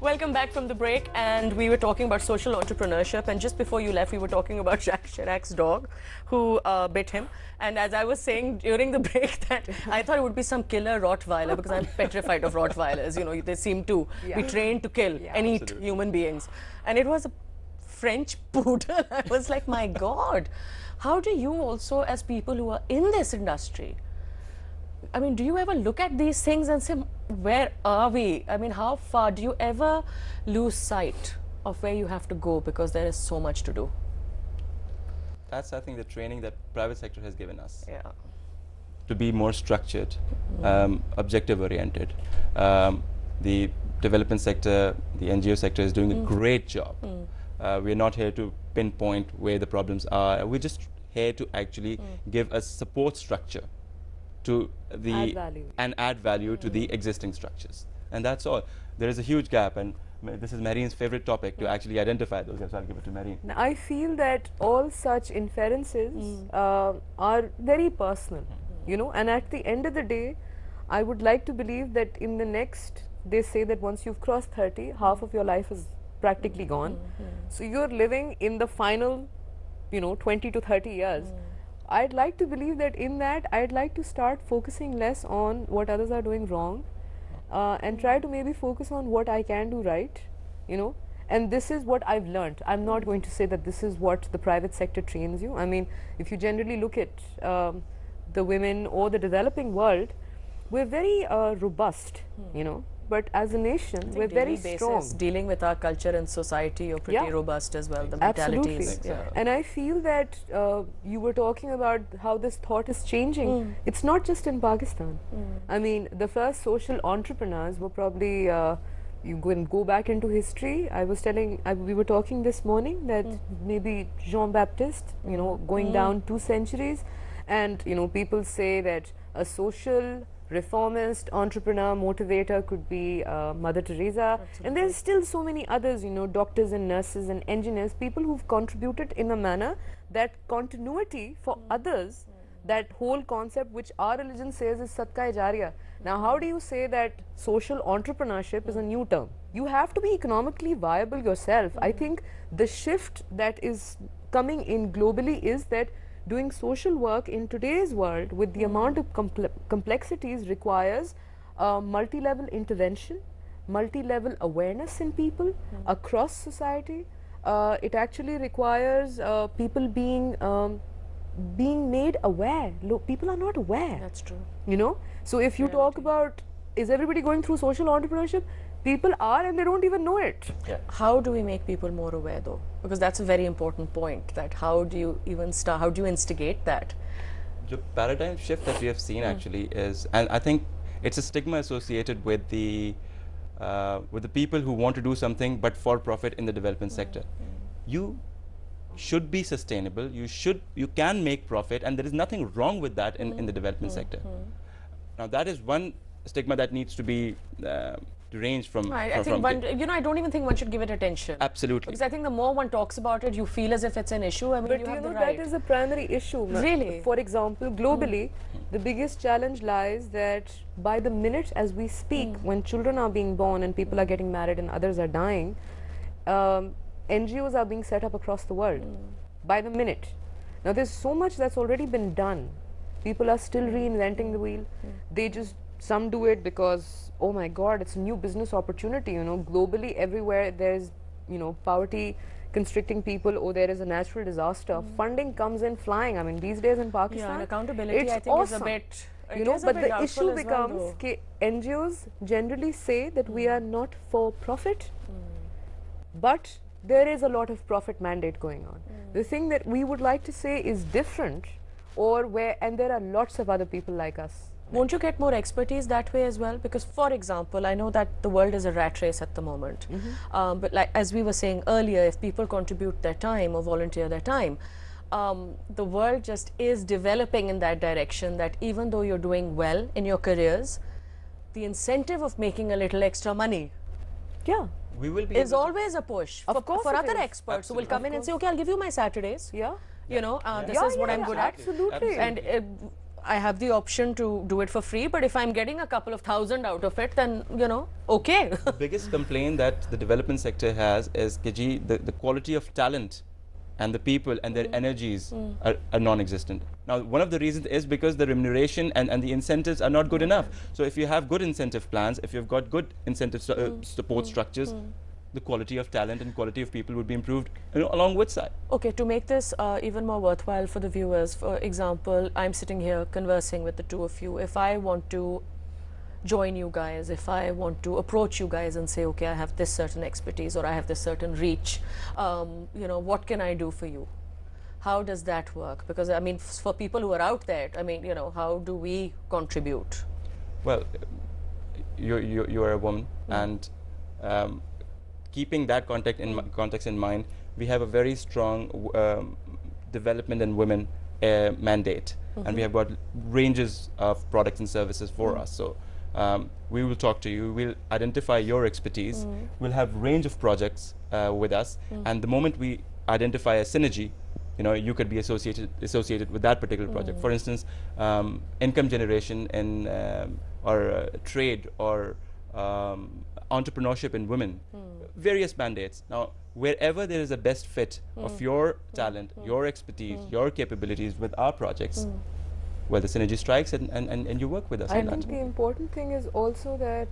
Welcome back from the break, and we were talking about social entrepreneurship, and just before you left, we were talking about Jacques Chirac's dog who bit him. And as I was saying during the break that I thought it would be some killer Rottweiler, because I'm petrified of Rottweilers. You know, they seem to be trained to kill and eat human beings. And it was a French poodle. I was like, my God, how do you also, as people who are in this industry, I mean, do you ever look at these things and say, where are we? I mean, how far do you ever lose sight of where you have to go because there is so much to do? That's, I think, the training that private sector has given us. Yeah. To be more structured, objective oriented. The development sector, the NGO sector is doing a great job. We're not here to pinpoint where the problems are. We're just here to actually give a support structure to the add value to the existing structures, and that's all. There is a huge gap, and this is Marine's favorite topic to actually identify those gaps. I'll give it to Marine. Now, I feel that all such inferences are very personal, you know, and at the end of the day, I would like to believe that in the next, they say that once you've crossed 30, half of your life is practically gone. So you're living in the final, you know, 20 to 30 years. I'd like to believe that in that, I'd like to start focusing less on what others are doing wrong and try to maybe focus on what I can do right, you know. And this is what I've learned. I'm not going to say that this is what the private sector trains you. I mean, if you generally look at the women or the developing world, we're very robust, you know. But as a nation, we're very strong. Dealing with our culture and society, you're pretty robust as well, the mentalities. Absolutely. And I feel that you were talking about how this thought is changing. It's not just in Pakistan. I mean, the first social entrepreneurs were probably, you go back into history. I was telling, we were talking this morning that maybe Jean-Baptiste, you know, going down 2 centuries. And, you know, people say that a social reformist, entrepreneur, motivator could be Mother Teresa. And there's still so many others, you know, doctors and nurses and engineers, people who've contributed in a manner that continuity for others, that whole concept which our religion says is Sadqa Jariya. Now, how do you say that social entrepreneurship is a new term? You have to be economically viable yourself. I think the shift that is coming in globally is that doing social work in today's world with the amount of complexities requires multi-level intervention, multi-level awareness in people across society. It actually requires people being made aware. Look, people are not aware. That's true. You know, so if you talk about, is everybody going through social entrepreneurship? People are, and they don't even know it. How do we make people more aware, though? Because that's a very important point, that how do you even start, how do you instigate that? The paradigm shift that we have seen actually is, and I think it's a stigma associated with the people who want to do something but for profit in the development sector. You should be sustainable, you can make profit, and there is nothing wrong with that in the development sector. Now that is one stigma that needs to be range from. I think you know, I don't even think one should give it attention. Absolutely. Because I think the more one talks about it, you feel as if it's an issue. I mean, But you have know, the right. that is a primary issue. Really? For example, globally, the biggest challenge lies that by the minute as we speak, when children are being born and people are getting married and others are dying, NGOs are being set up across the world by the minute. Now, there's so much that's already been done. People are still reinventing the wheel. They just, some do it because, oh my God, it's a new business opportunity, you know, globally everywhere there's, you know, poverty constricting people, or there is a natural disaster. Funding comes in flying. I mean, these days in Pakistan, and accountability, it's I think, awesome. is a bit, you know, but the issue becomes NGOs generally say that we are not for profit, but there is a lot of profit mandate going on. The thing that we would like to say is different, and there are lots of other people like us. Won't you get more expertise that way as well? Because, for example, I know that the world is a rat race at the moment. But like as we were saying earlier, if people contribute their time or volunteer their time, the world just is developing in that direction, that even though you're doing well in your careers, the incentive of making a little extra money we will be is always a push for other experts who will come in and say, okay, I'll give you my Saturdays. You know, this is what I'm good at. Absolutely. And I have the option to do it for free, but if I'm getting a couple of thousand out of it, then, you know, okay. The biggest complaint that the development sector has is the quality of talent and the people and their energies are non-existent. Now, one of the reasons is because the remuneration and the incentives are not good enough. So if you have good incentive plans, if you've got good incentive support structures, the quality of talent and quality of people would be improved, you know, along with side. Okay, to make this even more worthwhile for the viewers, for example, I'm sitting here conversing with the two of you. If I want to join you guys, if I want to approach you guys and say, okay, I have this certain expertise or I have this certain reach, you know, what can I do for you? How does that work? Because, I mean, for people who are out there, I mean, you know, how do we contribute? Well, you are a woman, and keeping that context in mind, we have a very strong development in women mandate, and we have got ranges of products and services for us. So we will talk to you, we'll identify your expertise, we'll have range of projects with us, and the moment we identify a synergy, you know, you could be associated with that particular project. For instance, income generation in or trade or entrepreneurship in women, various mandates. Now, wherever there is a best fit of your talent, your expertise, your capabilities with our projects, well, the synergy strikes and you work with us on that. I think the important thing is also that